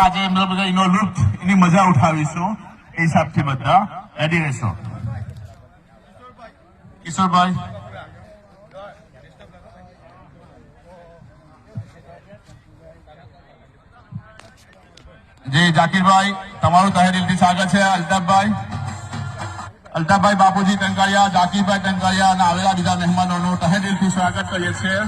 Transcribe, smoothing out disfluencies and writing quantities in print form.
આજે મતલબ એનો લુપ્ત એની મજા ઉઠાવીશું એ હિસાબથી બધા રેડી રહેશો. કિશોરભાઈ જી, જાકીરભાઈ તમારું તહે દિલથી સ્વાગત છે. અલ્તાફભાઈ બાપુજી ટંકારિયા, જાકીરભાઈ ટંકારિયા અને આવેલા બીજા મહેમાનોનું તહે દિલથી સ્વાગત કરીએ છીએ.